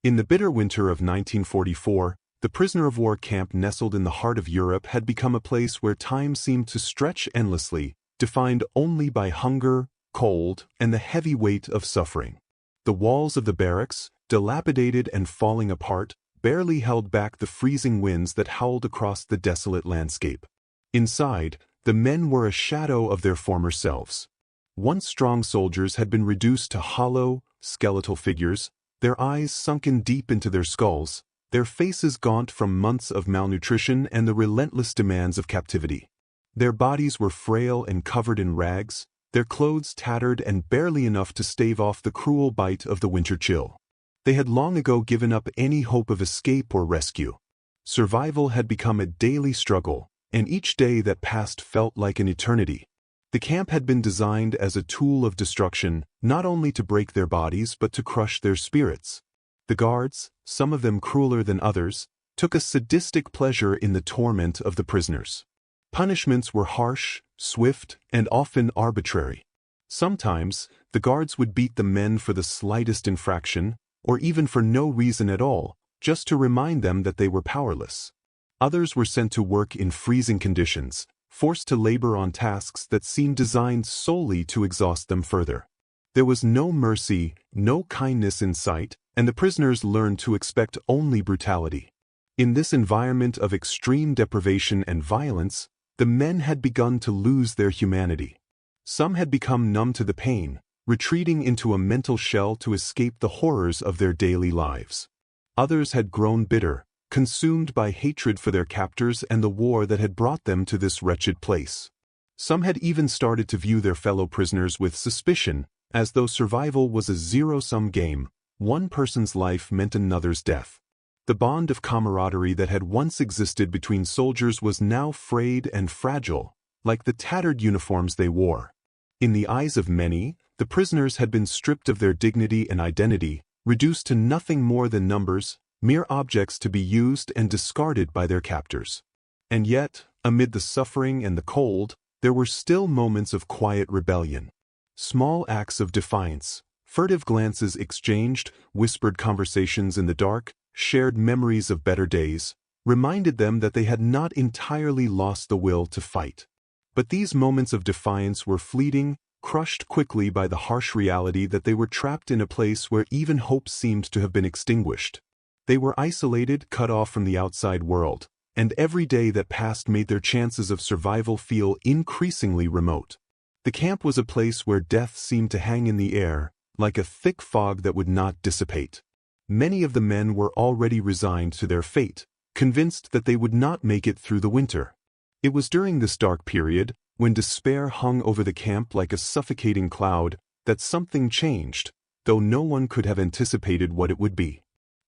In the bitter winter of 1944, the prisoner of war camp nestled in the heart of Europe had become a place where time seemed to stretch endlessly, defined only by hunger, cold, and the heavy weight of suffering. The walls of the barracks, dilapidated and falling apart, barely held back the freezing winds that howled across the desolate landscape. Inside, the men were a shadow of their former selves. Once strong soldiers had been reduced to hollow, skeletal figures, their eyes sunken deep into their skulls, their faces gaunt from months of malnutrition and the relentless demands of captivity. Their bodies were frail and covered in rags, their clothes tattered and barely enough to stave off the cruel bite of the winter chill. They had long ago given up any hope of escape or rescue. Survival had become a daily struggle, and each day that passed felt like an eternity. The camp had been designed as a tool of destruction, not only to break their bodies but to crush their spirits. The guards, some of them crueler than others, took a sadistic pleasure in the torment of the prisoners. Punishments were harsh, swift, and often arbitrary. Sometimes, the guards would beat the men for the slightest infraction, or even for no reason at all, just to remind them that they were powerless. Others were sent to work in freezing conditions, forced to labor on tasks that seemed designed solely to exhaust them further. There was no mercy, no kindness in sight, and the prisoners learned to expect only brutality. In this environment of extreme deprivation and violence, the men had begun to lose their humanity. Some had become numb to the pain, retreating into a mental shell to escape the horrors of their daily lives. Others had grown bitter, consumed by hatred for their captors and the war that had brought them to this wretched place. Some had even started to view their fellow prisoners with suspicion, as though survival was a zero-sum game. One person's life meant another's death. The bond of camaraderie that had once existed between soldiers was now frayed and fragile, like the tattered uniforms they wore. In the eyes of many, the prisoners had been stripped of their dignity and identity, reduced to nothing more than numbers, mere objects to be used and discarded by their captors. And yet, amid the suffering and the cold, there were still moments of quiet rebellion. Small acts of defiance, furtive glances exchanged, whispered conversations in the dark, shared memories of better days, reminded them that they had not entirely lost the will to fight. But these moments of defiance were fleeting, crushed quickly by the harsh reality that they were trapped in a place where even hope seemed to have been extinguished. They were isolated, cut off from the outside world, and every day that passed made their chances of survival feel increasingly remote. The camp was a place where death seemed to hang in the air, like a thick fog that would not dissipate. Many of the men were already resigned to their fate, convinced that they would not make it through the winter. It was during this dark period, when despair hung over the camp like a suffocating cloud, that something changed, though no one could have anticipated what it would be.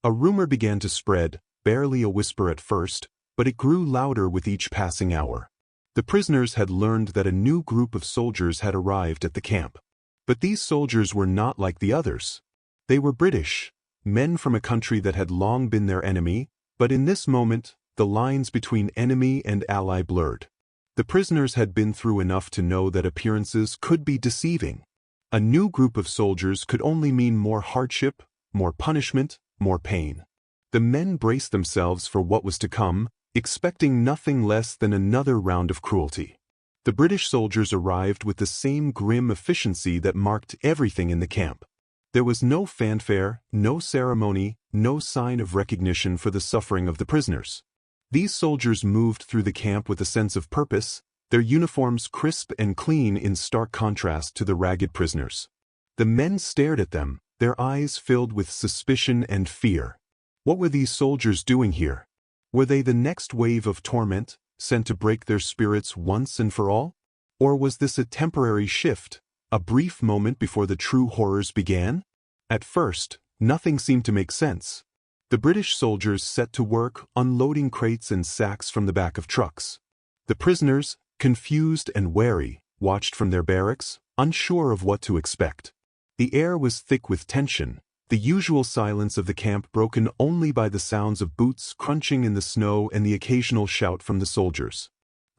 A rumor began to spread, barely a whisper at first, but it grew louder with each passing hour. The prisoners had learned that a new group of soldiers had arrived at the camp. But these soldiers were not like the others. They were British, men from a country that had long been their enemy, but in this moment, the lines between enemy and ally blurred. The prisoners had been through enough to know that appearances could be deceiving. A new group of soldiers could only mean more hardship, more punishment, more pain. The men braced themselves for what was to come, expecting nothing less than another round of cruelty. The British soldiers arrived with the same grim efficiency that marked everything in the camp. There was no fanfare, no ceremony, no sign of recognition for the suffering of the prisoners. These soldiers moved through the camp with a sense of purpose, their uniforms crisp and clean in stark contrast to the ragged prisoners. The men stared at them, their eyes filled with suspicion and fear. What were these soldiers doing here? Were they the next wave of torment, sent to break their spirits once and for all? Or was this a temporary shift, a brief moment before the true horrors began? At first, nothing seemed to make sense. The British soldiers set to work unloading crates and sacks from the back of trucks. The prisoners, confused and wary, watched from their barracks, unsure of what to expect. The air was thick with tension, the usual silence of the camp broken only by the sounds of boots crunching in the snow and the occasional shout from the soldiers.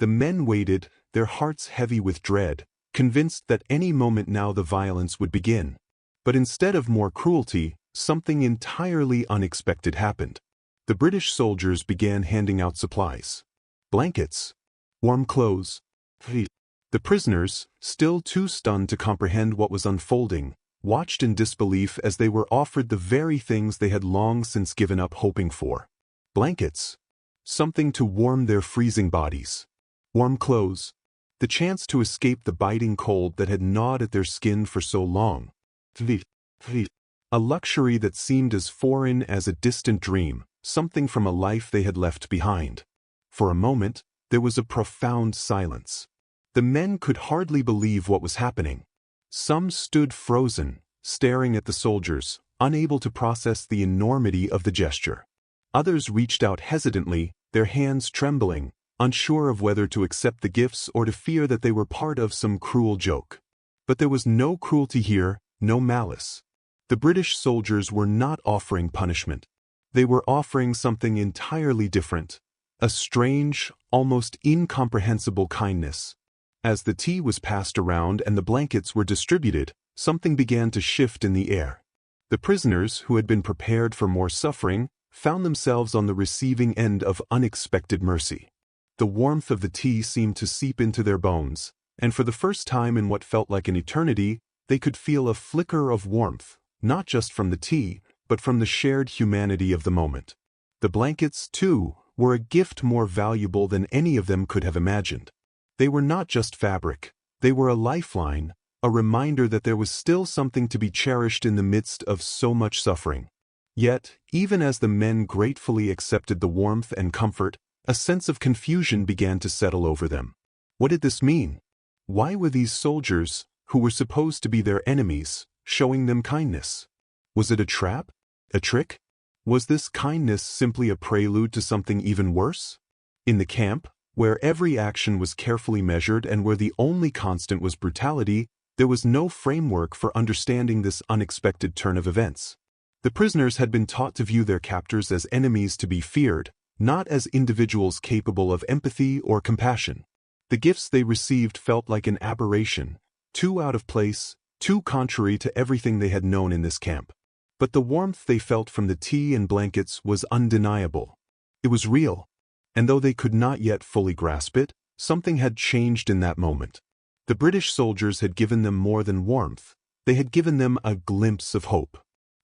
The men waited, their hearts heavy with dread, convinced that any moment now the violence would begin. But instead of more cruelty, something entirely unexpected happened. The British soldiers began handing out supplies. Blankets, warm clothes, food. The prisoners, still too stunned to comprehend what was unfolding, watched in disbelief as they were offered the very things they had long since given up hoping for. Blankets, something to warm their freezing bodies. Warm clothes, the chance to escape the biting cold that had gnawed at their skin for so long. A luxury that seemed as foreign as a distant dream, something from a life they had left behind. For a moment, there was a profound silence. The men could hardly believe what was happening. Some stood frozen, staring at the soldiers, unable to process the enormity of the gesture. Others reached out hesitantly, their hands trembling, unsure of whether to accept the gifts or to fear that they were part of some cruel joke. But there was no cruelty here, no malice. The British soldiers were not offering punishment. They were offering something entirely different, a strange, almost incomprehensible kindness. As the tea was passed around and the blankets were distributed, something began to shift in the air. The prisoners, who had been prepared for more suffering, found themselves on the receiving end of unexpected mercy. The warmth of the tea seemed to seep into their bones, and for the first time in what felt like an eternity, they could feel a flicker of warmth, not just from the tea, but from the shared humanity of the moment. The blankets, too, were a gift more valuable than any of them could have imagined. They were not just fabric, they were a lifeline, a reminder that there was still something to be cherished in the midst of so much suffering. Yet, even as the men gratefully accepted the warmth and comfort, a sense of confusion began to settle over them. What did this mean? Why were these soldiers, who were supposed to be their enemies, showing them kindness? Was it a trap? A trick? Was this kindness simply a prelude to something even worse? In the camp, where every action was carefully measured and where the only constant was brutality, there was no framework for understanding this unexpected turn of events. The prisoners had been taught to view their captors as enemies to be feared, not as individuals capable of empathy or compassion. The gifts they received felt like an aberration, too out of place, too contrary to everything they had known in this camp. But the warmth they felt from the tea and blankets was undeniable. It was real. And though they could not yet fully grasp it, something had changed in that moment. The British soldiers had given them more than warmth. They had given them a glimpse of hope.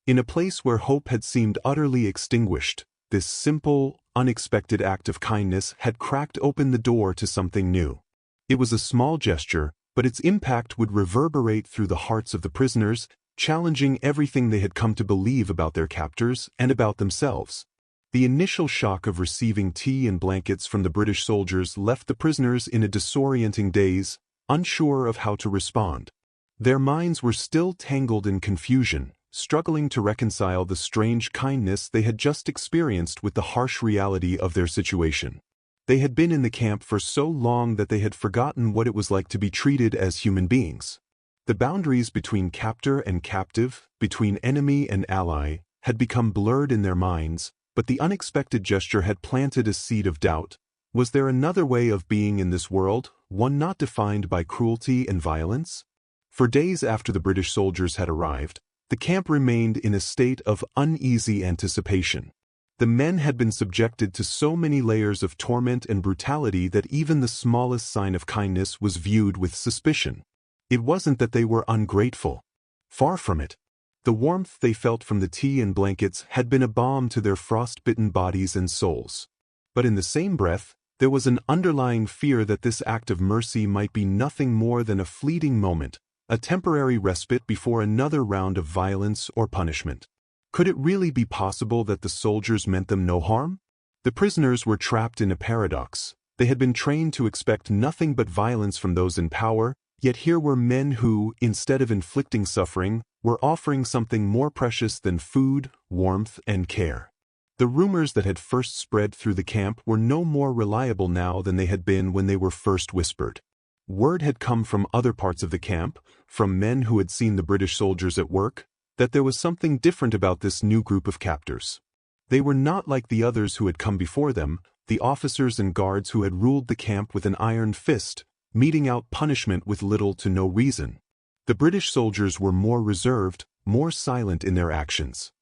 In a place where hope had seemed utterly extinguished, this simple, unexpected act of kindness had cracked open the door to something new. It was a small gesture, but its impact would reverberate through the hearts of the prisoners, challenging everything they had come to believe about their captors and about themselves. The initial shock of receiving tea and blankets from the British soldiers left the prisoners in a disorienting daze, unsure of how to respond. Their minds were still tangled in confusion, struggling to reconcile the strange kindness they had just experienced with the harsh reality of their situation. They had been in the camp for so long that they had forgotten what it was like to be treated as human beings. The boundaries between captor and captive, between enemy and ally, had become blurred in their minds, but the unexpected gesture had planted a seed of doubt. Was there another way of being in this world, one not defined by cruelty and violence? For days after the British soldiers had arrived, the camp remained in a state of uneasy anticipation. The men had been subjected to so many layers of torment and brutality that even the smallest sign of kindness was viewed with suspicion. It wasn't that they were ungrateful. Far from it. The warmth they felt from the tea and blankets had been a balm to their frost-bitten bodies and souls. But in the same breath, there was an underlying fear that this act of mercy might be nothing more than a fleeting moment, a temporary respite before another round of violence or punishment. Could it really be possible that the soldiers meant them no harm? The prisoners were trapped in a paradox. They had been trained to expect nothing but violence from those in power, yet here were men who, instead of inflicting suffering, were offering something more precious than food, warmth, and care. The rumors that had first spread through the camp were no more reliable now than they had been when they were first whispered. Word had come from other parts of the camp, from men who had seen the British soldiers at work, that there was something different about this new group of captors. They were not like the others who had come before them, the officers and guards who had ruled the camp with an iron fist, meting out punishment with little to no reason. The British soldiers were more reserved, more silent in their actions.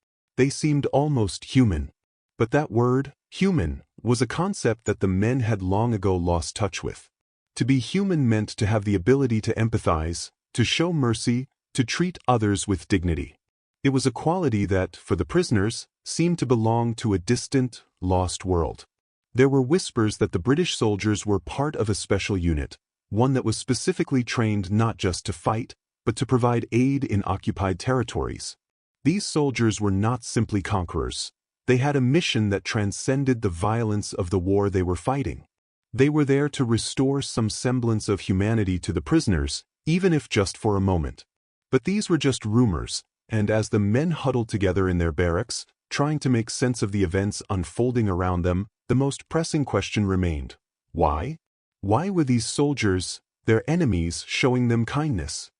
They seemed almost human. But that word, human, was a concept that the men had long ago lost touch with. To be human meant to have the ability to empathize, to show mercy, to treat others with dignity. It was a quality that, for the prisoners, seemed to belong to a distant, lost world. There were whispers that the British soldiers were part of a special unit, one that was specifically trained not just to fight, but to provide aid in occupied territories. These soldiers were not simply conquerors. They had a mission that transcended the violence of the war they were fighting. They were there to restore some semblance of humanity to the prisoners, even if just for a moment. But these were just rumors, and as the men huddled together in their barracks, trying to make sense of the events unfolding around them, the most pressing question remained. Why? Why were these soldiers, their enemies, showing them kindness?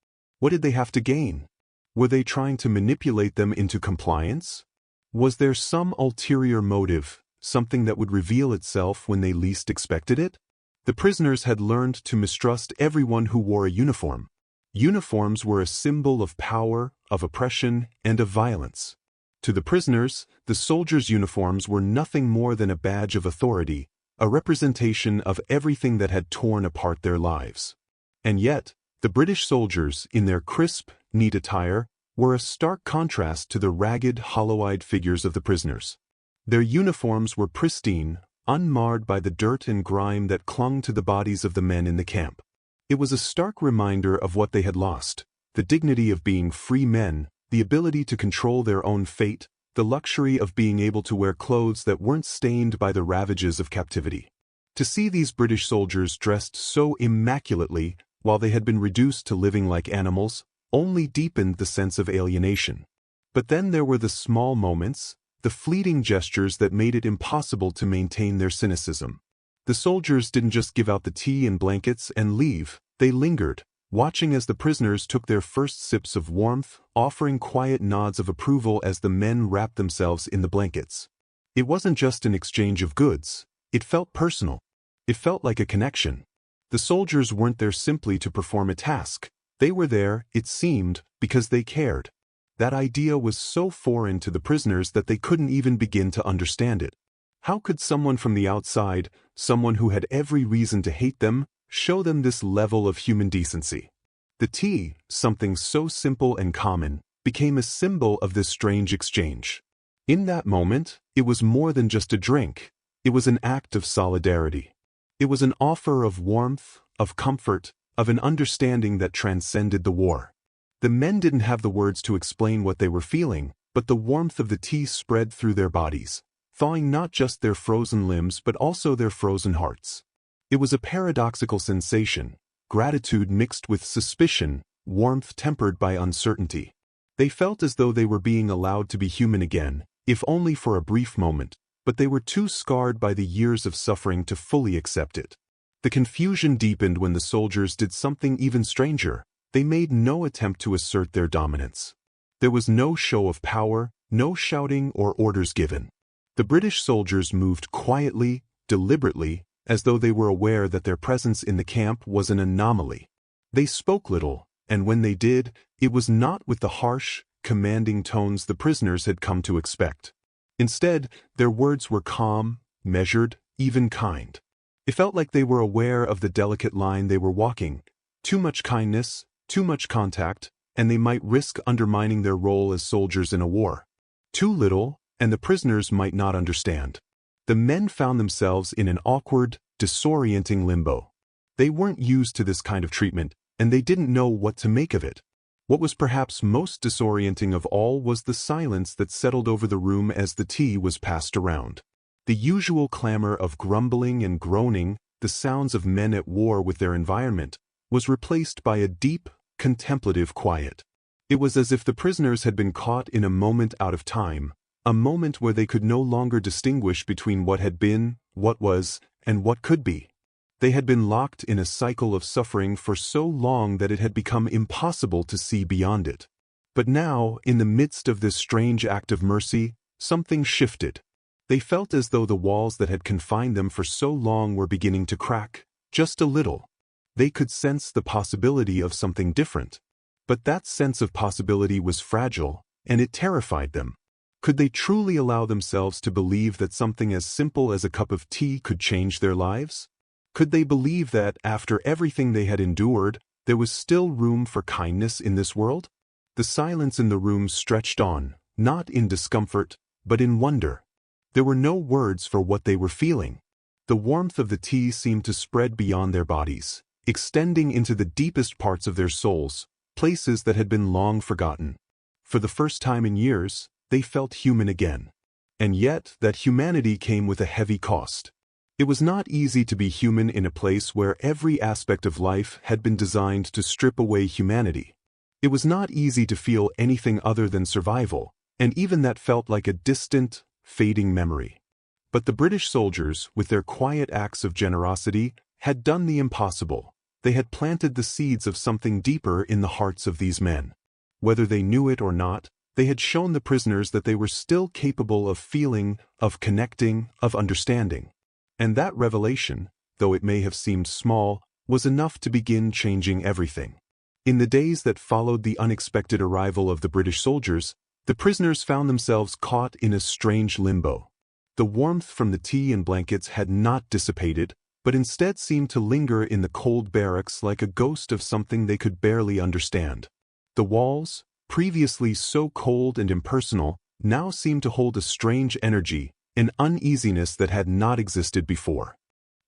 What did they have to gain? Were they trying to manipulate them into compliance? Was there some ulterior motive, something that would reveal itself when they least expected it? The prisoners had learned to mistrust everyone who wore a uniform. Uniforms were a symbol of power, of oppression, and of violence. To the prisoners, the soldiers' uniforms were nothing more than a badge of authority, a representation of everything that had torn apart their lives. And yet, the British soldiers, in their crisp, neat attire, were a stark contrast to the ragged, hollow-eyed figures of the prisoners. Their uniforms were pristine, unmarred by the dirt and grime that clung to the bodies of the men in the camp. It was a stark reminder of what they had lost, the dignity of being free men, the ability to control their own fate, the luxury of being able to wear clothes that weren't stained by the ravages of captivity. To see these British soldiers dressed so immaculately, while they had been reduced to living like animals, only deepened the sense of alienation. But then there were the small moments, the fleeting gestures that made it impossible to maintain their cynicism. The soldiers didn't just give out the tea and blankets and leave, they lingered, watching as the prisoners took their first sips of warmth, offering quiet nods of approval as the men wrapped themselves in the blankets. It wasn't just an exchange of goods, it felt personal. It felt like a connection. The soldiers weren't there simply to perform a task. They were there, it seemed, because they cared. That idea was so foreign to the prisoners that they couldn't even begin to understand it. How could someone from the outside, someone who had every reason to hate them, show them this level of human decency? The tea, something so simple and common, became a symbol of this strange exchange. In that moment, it was more than just a drink. It was an act of solidarity. It was an offer of warmth, of comfort, of an understanding that transcended the war. The men didn't have the words to explain what they were feeling, but the warmth of the tea spread through their bodies, thawing not just their frozen limbs but also their frozen hearts. It was a paradoxical sensation, gratitude mixed with suspicion, warmth tempered by uncertainty. They felt as though they were being allowed to be human again, if only for a brief moment, but they were too scarred by the years of suffering to fully accept it. The confusion deepened when the soldiers did something even stranger. They made no attempt to assert their dominance. There was no show of power, no shouting or orders given. The British soldiers moved quietly, deliberately, as though they were aware that their presence in the camp was an anomaly. They spoke little, and when they did, it was not with the harsh, commanding tones the prisoners had come to expect. Instead, their words were calm, measured, even kind. It felt like they were aware of the delicate line they were walking. Too much kindness, too much contact, and they might risk undermining their role as soldiers in a war. Too little, and the prisoners might not understand. The men found themselves in an awkward, disorienting limbo. They weren't used to this kind of treatment, and they didn't know what to make of it. What was perhaps most disorienting of all was the silence that settled over the room as the tea was passed around. The usual clamor of grumbling and groaning, the sounds of men at war with their environment, was replaced by a deep, contemplative quiet. It was as if the prisoners had been caught in a moment out of time, a moment where they could no longer distinguish between what had been, what was, and what could be. They had been locked in a cycle of suffering for so long that it had become impossible to see beyond it. But now, in the midst of this strange act of mercy, something shifted. They felt as though the walls that had confined them for so long were beginning to crack, just a little. They could sense the possibility of something different. But that sense of possibility was fragile, and it terrified them. Could they truly allow themselves to believe that something as simple as a cup of tea could change their lives? Could they believe that, after everything they had endured, there was still room for kindness in this world? The silence in the room stretched on, not in discomfort, but in wonder. There were no words for what they were feeling. The warmth of the tea seemed to spread beyond their bodies, extending into the deepest parts of their souls, places that had been long forgotten. For the first time in years, they felt human again. And yet, that humanity came with a heavy cost. It was not easy to be human in a place where every aspect of life had been designed to strip away humanity. It was not easy to feel anything other than survival, and even that felt like a distant, fading memory. But the British soldiers, with their quiet acts of generosity, had done the impossible. They had planted the seeds of something deeper in the hearts of these men. Whether they knew it or not, they had shown the prisoners that they were still capable of feeling, of connecting, of understanding. And that revelation, though it may have seemed small, was enough to begin changing everything. In the days that followed the unexpected arrival of the British soldiers, the prisoners found themselves caught in a strange limbo. The warmth from the tea and blankets had not dissipated, but instead seemed to linger in the cold barracks like a ghost of something they could barely understand. The walls, previously so cold and impersonal, now seemed to hold a strange energy, an uneasiness that had not existed before.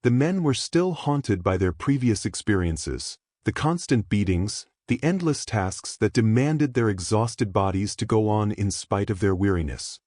The men were still haunted by their previous experiences, the constant beatings, the endless tasks that demanded their exhausted bodies to go on in spite of their weariness.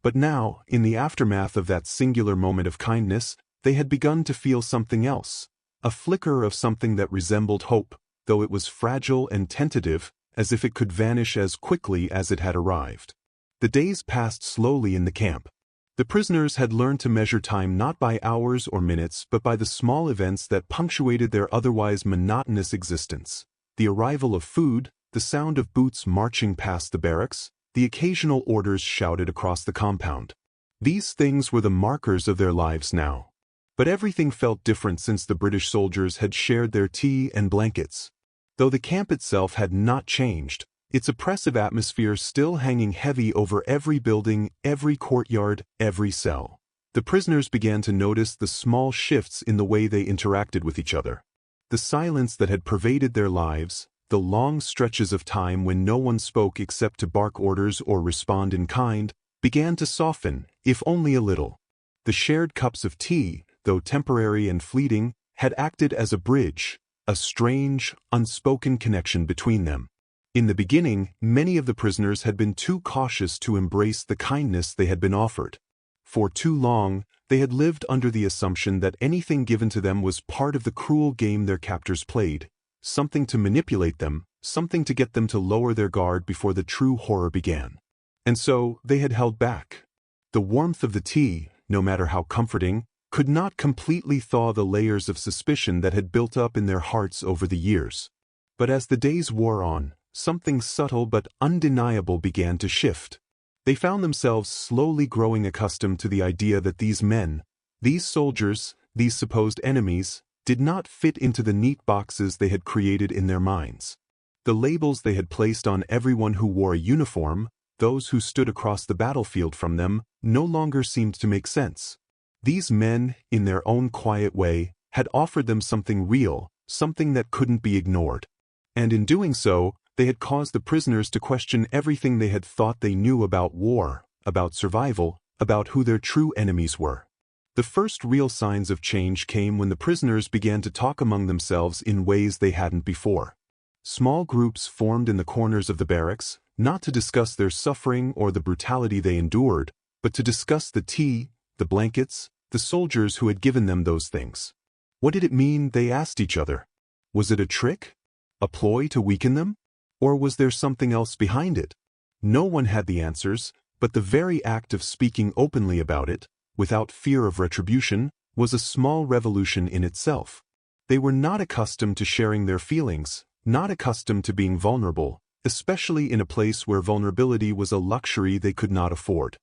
But now, in the aftermath of that singular moment of kindness, they had begun to feel something else, a flicker of something that resembled hope, though it was fragile and tentative, as if it could vanish as quickly as it had arrived. The days passed slowly in the camp. The prisoners had learned to measure time not by hours or minutes but by the small events that punctuated their otherwise monotonous existence. The arrival of food, the sound of boots marching past the barracks, the occasional orders shouted across the compound. These things were the markers of their lives now. But everything felt different since the British soldiers had shared their tea and blankets. Though the camp itself had not changed, its oppressive atmosphere still hanging heavy over every building, every courtyard, every cell. The prisoners began to notice the small shifts in the way they interacted with each other. The silence that had pervaded their lives, the long stretches of time when no one spoke except to bark orders or respond in kind, began to soften, if only a little. The shared cups of tea, though temporary and fleeting, had acted as a bridge, a strange, unspoken connection between them. In the beginning, many of the prisoners had been too cautious to embrace the kindness they had been offered. For too long, they had lived under the assumption that anything given to them was part of the cruel game their captors played, something to manipulate them, something to get them to lower their guard before the true horror began. And so, they had held back. The warmth of the tea, no matter how comforting, could not completely thaw the layers of suspicion that had built up in their hearts over the years. But as the days wore on, something subtle but undeniable began to shift. They found themselves slowly growing accustomed to the idea that these men, these soldiers, these supposed enemies, did not fit into the neat boxes they had created in their minds. The labels they had placed on everyone who wore a uniform, those who stood across the battlefield from them, no longer seemed to make sense. These men, in their own quiet way, had offered them something real, something that couldn't be ignored. And in doing so, they had caused the prisoners to question everything they had thought they knew about war, about survival, about who their true enemies were. The first real signs of change came when the prisoners began to talk among themselves in ways they hadn't before. Small groups formed in the corners of the barracks, not to discuss their suffering or the brutality they endured, but to discuss the tea, the blankets, the soldiers who had given them those things. What did it mean, they asked each other? Was it a trick? A ploy to weaken them? Or was there something else behind it? No one had the answers, but the very act of speaking openly about it, without fear of retribution, was a small revolution in itself. They were not accustomed to sharing their feelings, not accustomed to being vulnerable, especially in a place where vulnerability was a luxury they could not afford.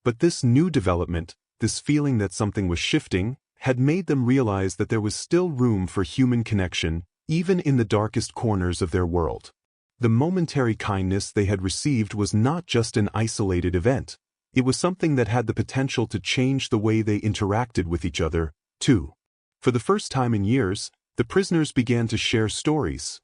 But this new development, this feeling that something was shifting, had made them realize that there was still room for human connection, even in the darkest corners of their world. The momentary kindness they had received was not just an isolated event. It was something that had the potential to change the way they interacted with each other, too. For the first time in years, the prisoners began to share stories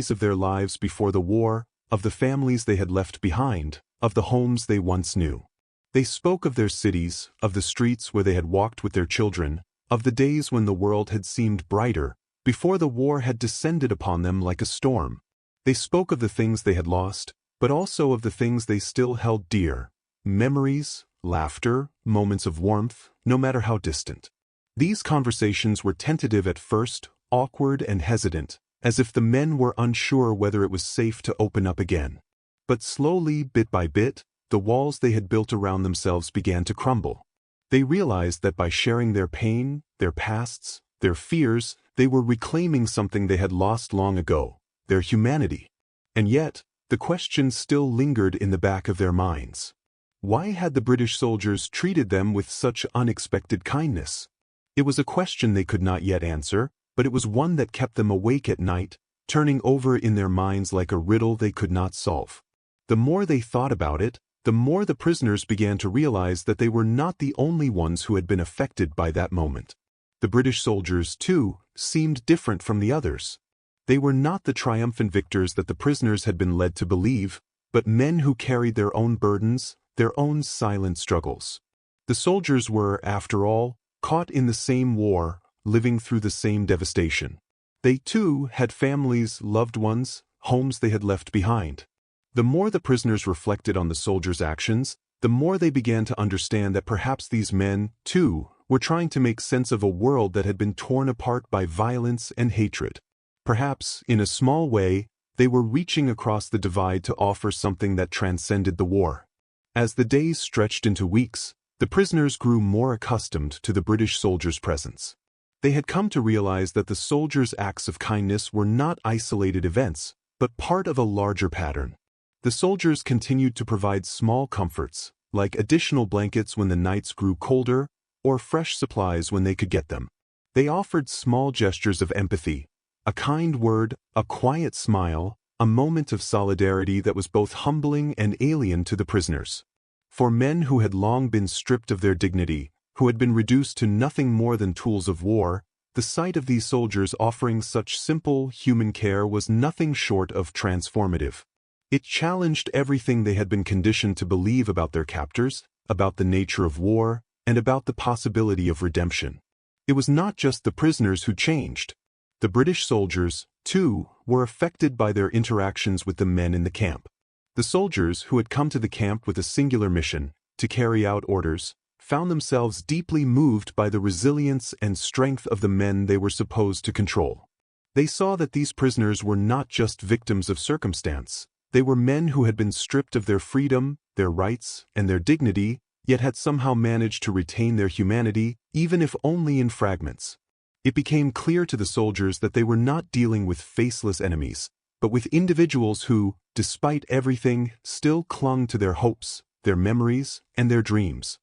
of their lives before the war, of the families they had left behind, of the homes they once knew. They spoke of their cities, of the streets where they had walked with their children, of the days when the world had seemed brighter, before the war had descended upon them like a storm. They spoke of the things they had lost, but also of the things they still held dear. Memories, laughter, moments of warmth, no matter how distant. These conversations were tentative at first, awkward and hesitant, as if the men were unsure whether it was safe to open up again. But slowly, bit by bit, the walls they had built around themselves began to crumble. They realized that by sharing their pain, their pasts, their fears, they were reclaiming something they had lost long ago, their humanity. And yet, the question still lingered in the back of their minds. Why had the British soldiers treated them with such unexpected kindness? It was a question they could not yet answer, but it was one that kept them awake at night, turning over in their minds like a riddle they could not solve. The more they thought about it, the more the prisoners began to realize that they were not the only ones who had been affected by that moment. The British soldiers, too, seemed different from the others. They were not the triumphant victors that the prisoners had been led to believe, but men who carried their own burdens, their own silent struggles. The soldiers were, after all, caught in the same war, living through the same devastation. They, too, had families, loved ones, homes they had left behind. The more the prisoners reflected on the soldiers' actions, the more they began to understand that perhaps these men, too, were trying to make sense of a world that had been torn apart by violence and hatred. Perhaps, in a small way, they were reaching across the divide to offer something that transcended the war. As the days stretched into weeks, the prisoners grew more accustomed to the British soldiers' presence. They had come to realize that the soldiers' acts of kindness were not isolated events, but part of a larger pattern. The soldiers continued to provide small comforts, like additional blankets when the nights grew colder, or fresh supplies when they could get them. They offered small gestures of empathy, a kind word, a quiet smile, a moment of solidarity that was both humbling and alien to the prisoners. For men who had long been stripped of their dignity, who had been reduced to nothing more than tools of war, the sight of these soldiers offering such simple, human care was nothing short of transformative. It challenged everything they had been conditioned to believe about their captors, about the nature of war, and about the possibility of redemption. It was not just the prisoners who changed. The British soldiers, too, were affected by their interactions with the men in the camp. The soldiers who had come to the camp with a singular mission, to carry out orders, found themselves deeply moved by the resilience and strength of the men they were supposed to control. They saw that these prisoners were not just victims of circumstance. They were men who had been stripped of their freedom, their rights, and their dignity, yet had somehow managed to retain their humanity, even if only in fragments. It became clear to the soldiers that they were not dealing with faceless enemies, but with individuals who, despite everything, still clung to their hopes, their memories, and their dreams.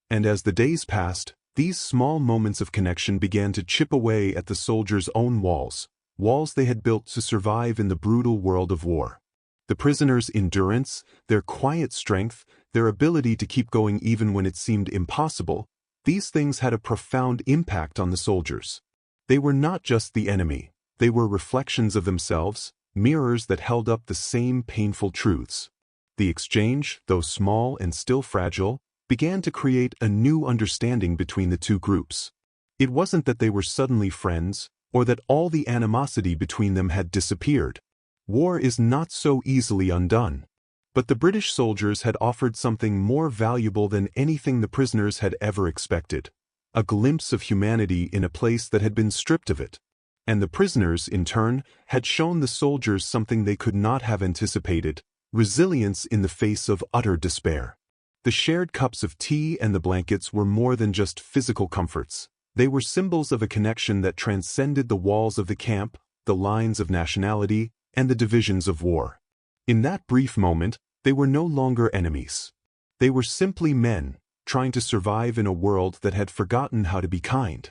And as the days passed, these small moments of connection began to chip away at the soldiers' own walls they had built to survive in the brutal world of war. The prisoners' endurance, their quiet strength, their ability to keep going even when it seemed impossible, these things had a profound impact on the soldiers. They were not just the enemy, they were reflections of themselves, mirrors that held up the same painful truths. The exchange, though small and still fragile, began to create a new understanding between the two groups. It wasn't that they were suddenly friends, or that all the animosity between them had disappeared. War is not so easily undone. But the British soldiers had offered something more valuable than anything the prisoners had ever expected. A glimpse of humanity in a place that had been stripped of it. And the prisoners, in turn, had shown the soldiers something they could not have anticipated: resilience in the face of utter despair. The shared cups of tea and the blankets were more than just physical comforts. They were symbols of a connection that transcended the walls of the camp, the lines of nationality, and the divisions of war. In that brief moment, they were no longer enemies. They were simply men, trying to survive in a world that had forgotten how to be kind.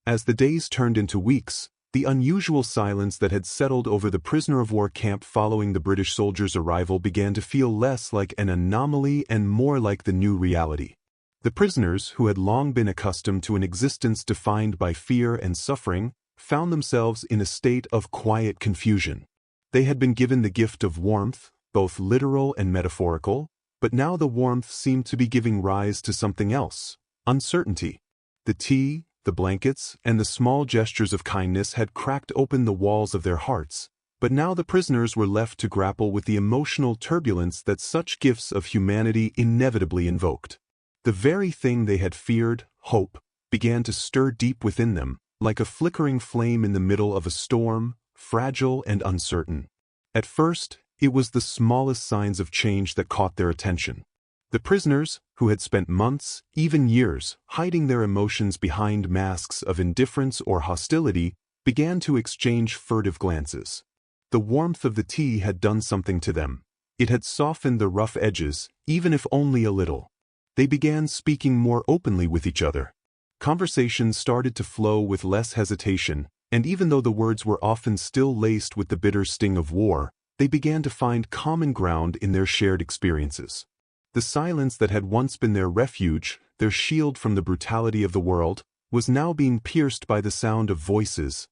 As the days turned into weeks, The unusual silence that had settled over the prisoner of war camp following the British soldiers' arrival began to feel less like an anomaly and more like the new reality. The prisoners, who had long been accustomed to an existence defined by fear and suffering, found themselves in a state of quiet confusion. They had been given the gift of warmth, both literal and metaphorical, but now the warmth seemed to be giving rise to something else: uncertainty. The tea, the blankets, and the small gestures of kindness had cracked open the walls of their hearts, but now the prisoners were left to grapple with the emotional turbulence that such gifts of humanity inevitably invoked. The very thing they had feared, hope, began to stir deep within them, like a flickering flame in the middle of a storm, fragile and uncertain. At first, it was the smallest signs of change that caught their attention. The prisoners, who had spent months, even years, hiding their emotions behind masks of indifference or hostility, began to exchange furtive glances. The warmth of the tea had done something to them. It had softened the rough edges, even if only a little. They began speaking more openly with each other. Conversations started to flow with less hesitation, and even though the words were often still laced with the bitter sting of war, they began to find common ground in their shared experiences. The silence that had once been their refuge, their shield from the brutality of the world, was now being pierced by the sound of voices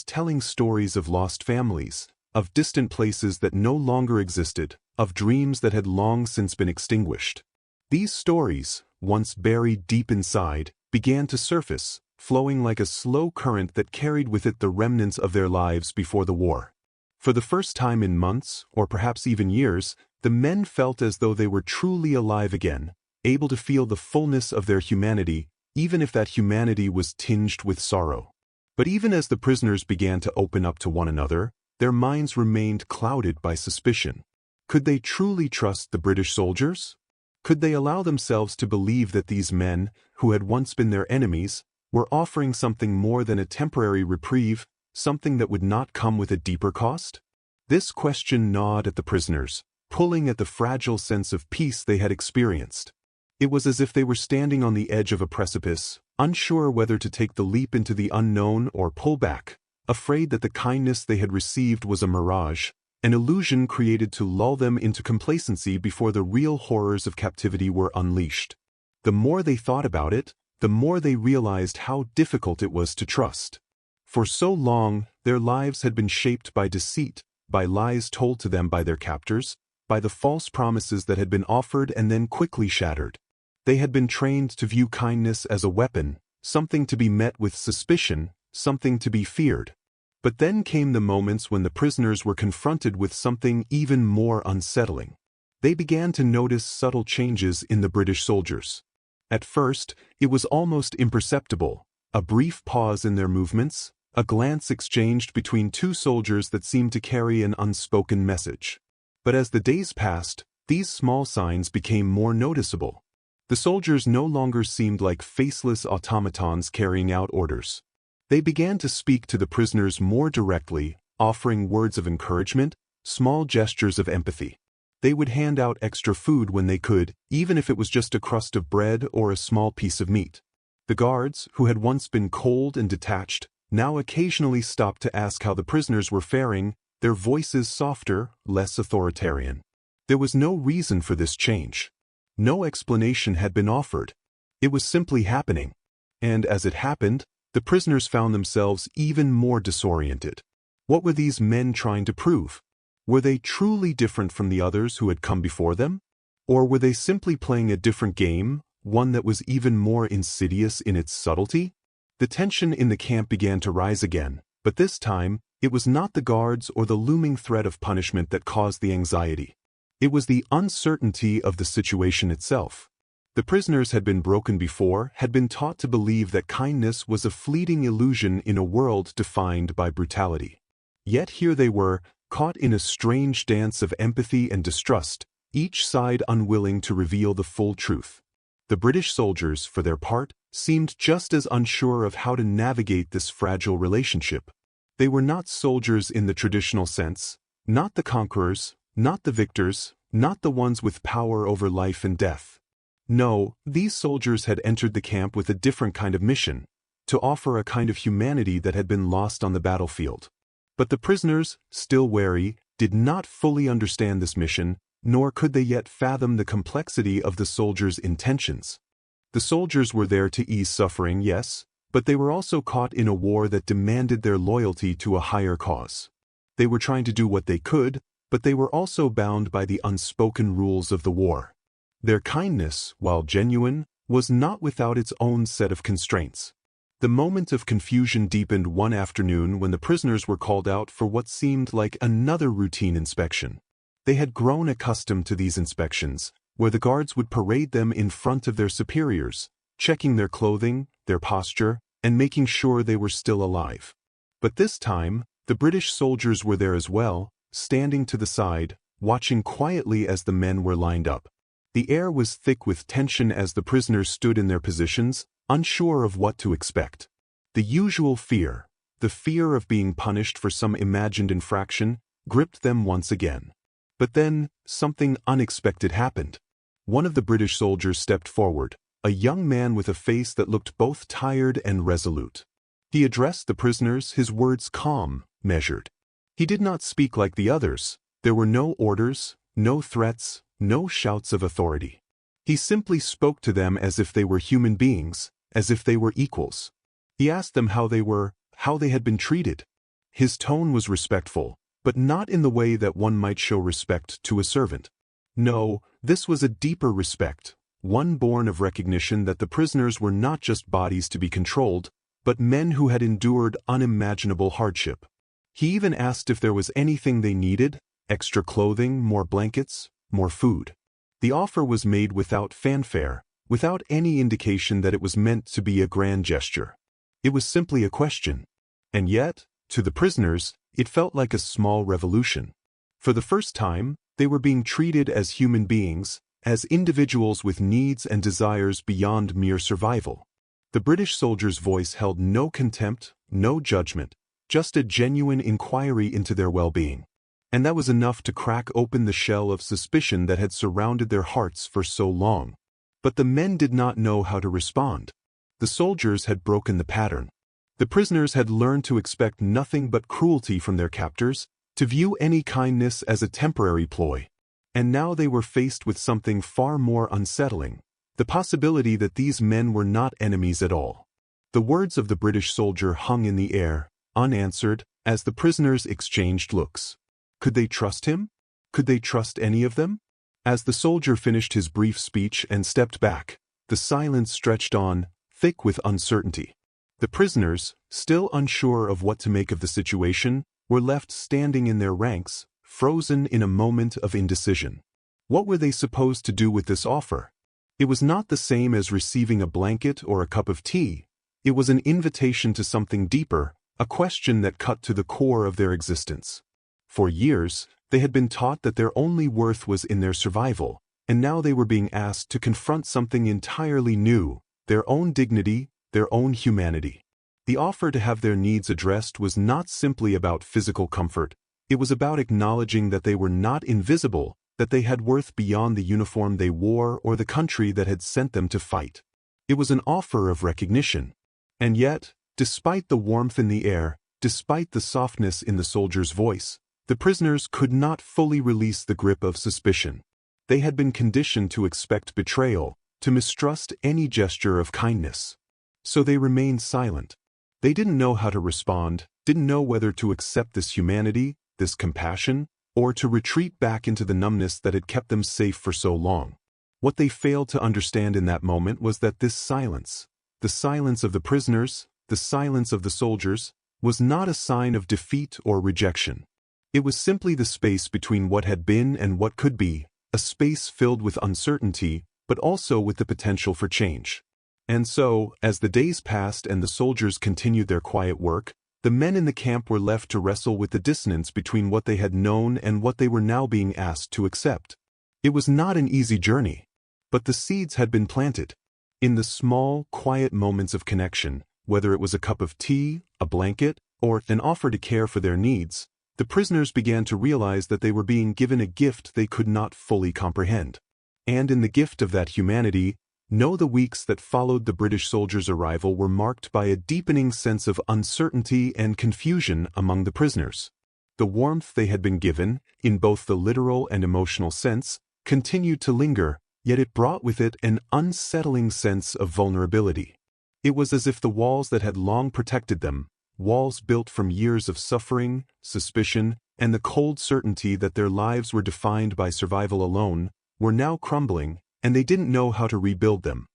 telling stories of lost families, of distant places that no longer existed, of dreams that had long since been extinguished. These stories, once buried deep inside, began to surface, flowing like a slow current that carried with it the remnants of their lives before the war. For the first time in months, or perhaps even years, the men felt as though they were truly alive again, able to feel the fullness of their humanity, even if that humanity was tinged with sorrow. But even as the prisoners began to open up to one another, their minds remained clouded by suspicion. Could they truly trust the British soldiers? Could they allow themselves to believe that these men, who had once been their enemies, were offering something more than a temporary reprieve, something that would not come with a deeper cost? This question gnawed at the prisoners, pulling at the fragile sense of peace they had experienced. It was as if they were standing on the edge of a precipice, unsure whether to take the leap into the unknown or pull back, afraid that the kindness they had received was a mirage, an illusion created to lull them into complacency before the real horrors of captivity were unleashed. The more they thought about it, the more they realized how difficult it was to trust. For so long, their lives had been shaped by deceit, by lies told to them by their captors, by the false promises that had been offered and then quickly shattered. They had been trained to view kindness as a weapon, something to be met with suspicion, something to be feared. But then came the moments when the prisoners were confronted with something even more unsettling. They began to notice subtle changes in the British soldiers. At first, it was almost imperceptible, a brief pause in their movements, a glance exchanged between two soldiers that seemed to carry an unspoken message. But as the days passed, these small signs became more noticeable. The soldiers no longer seemed like faceless automatons carrying out orders. They began to speak to the prisoners more directly, offering words of encouragement, small gestures of empathy. They would hand out extra food when they could, even if it was just a crust of bread or a small piece of meat. The guards, who had once been cold and detached, now occasionally stopped to ask how the prisoners were faring, their voices softer, less authoritarian. There was no reason for this change. No explanation had been offered. It was simply happening. And as it happened, the prisoners found themselves even more disoriented. What were these men trying to prove? Were they truly different from the others who had come before them? Or were they simply playing a different game, one that was even more insidious in its subtlety? The tension in the camp began to rise again, but this time, it was not the guards or the looming threat of punishment that caused the anxiety. It was the uncertainty of the situation itself. The prisoners had been broken before, had been taught to believe that kindness was a fleeting illusion in a world defined by brutality. Yet here they were, caught in a strange dance of empathy and distrust, each side unwilling to reveal the full truth. The British soldiers, for their part, seemed just as unsure of how to navigate this fragile relationship. They were not soldiers in the traditional sense, not the conquerors, not the victors, not the ones with power over life and death. No, these soldiers had entered the camp with a different kind of mission, to offer a kind of humanity that had been lost on the battlefield. But the prisoners, still wary, did not fully understand this mission, nor could they yet fathom the complexity of the soldiers' intentions. The soldiers were there to ease suffering, yes, but they were also caught in a war that demanded their loyalty to a higher cause. They were trying to do what they could, but they were also bound by the unspoken rules of the war. Their kindness, while genuine, was not without its own set of constraints. The moment of confusion deepened one afternoon when the prisoners were called out for what seemed like another routine inspection. They had grown accustomed to these inspections, where the guards would parade them in front of their superiors, checking their clothing, their posture, and making sure they were still alive. But this time, the British soldiers were there as well, standing to the side, watching quietly as the men were lined up. The air was thick with tension as the prisoners stood in their positions, unsure of what to expect. The usual fear, the fear of being punished for some imagined infraction, gripped them once again. But then, something unexpected happened. One of the British soldiers stepped forward, a young man with a face that looked both tired and resolute. He addressed the prisoners, his words calm, measured. He did not speak like the others. There were no orders, no threats, no shouts of authority. He simply spoke to them as if they were human beings, as if they were equals. He asked them how they were, how they had been treated. His tone was respectful, but not in the way that one might show respect to a servant. No, this was a deeper respect, one born of recognition that the prisoners were not just bodies to be controlled, but men who had endured unimaginable hardship. He even asked if there was anything they needed, extra clothing, more blankets, more food. The offer was made without fanfare, without any indication that it was meant to be a grand gesture. It was simply a question. And yet, to the prisoners, it felt like a small revolution. For the first time, they were being treated as human beings, as individuals with needs and desires beyond mere survival. The British soldier's voice held no contempt, no judgment, just a genuine inquiry into their well-being. And that was enough to crack open the shell of suspicion that had surrounded their hearts for so long. But the men did not know how to respond. The soldiers had broken the pattern. The prisoners had learned to expect nothing but cruelty from their captors, to view any kindness as a temporary ploy. And now they were faced with something far more unsettling, the possibility that these men were not enemies at all. The words of the British soldier hung in the air, unanswered, as the prisoners exchanged looks. Could they trust him? Could they trust any of them? As the soldier finished his brief speech and stepped back, the silence stretched on, thick with uncertainty. The prisoners, still unsure of what to make of the situation, were left standing in their ranks, frozen in a moment of indecision. What were they supposed to do with this offer? It was not the same as receiving a blanket or a cup of tea. It was an invitation to something deeper, a question that cut to the core of their existence. For years, they had been taught that their only worth was in their survival, and now they were being asked to confront something entirely new, their own dignity, their own humanity. The offer to have their needs addressed was not simply about physical comfort. It was about acknowledging that they were not invisible, that they had worth beyond the uniform they wore or the country that had sent them to fight. It was an offer of recognition. And yet, despite the warmth in the air, despite the softness in the soldier's voice, the prisoners could not fully release the grip of suspicion. They had been conditioned to expect betrayal, to mistrust any gesture of kindness. So they remained silent. They didn't know how to respond, didn't know whether to accept this humanity, this compassion, or to retreat back into the numbness that had kept them safe for so long. What they failed to understand in that moment was that this silence, the silence of the prisoners, the silence of the soldiers, was not a sign of defeat or rejection. It was simply the space between what had been and what could be, a space filled with uncertainty, but also with the potential for change. And so, as the days passed and the soldiers continued their quiet work, the men in the camp were left to wrestle with the dissonance between what they had known and what they were now being asked to accept. It was not an easy journey, but the seeds had been planted. In the small, quiet moments of connection, whether it was a cup of tea, a blanket, or an offer to care for their needs, the prisoners began to realize that they were being given a gift they could not fully comprehend. And in the gift of that humanity, No, the weeks that followed the British soldiers' arrival were marked by a deepening sense of uncertainty and confusion among the prisoners. The warmth they had been given, in both the literal and emotional sense, continued to linger, yet it brought with it an unsettling sense of vulnerability. It was as if the walls that had long protected them, walls built from years of suffering, suspicion, and the cold certainty that their lives were defined by survival alone, were now crumbling, and they didn't know how to rebuild them.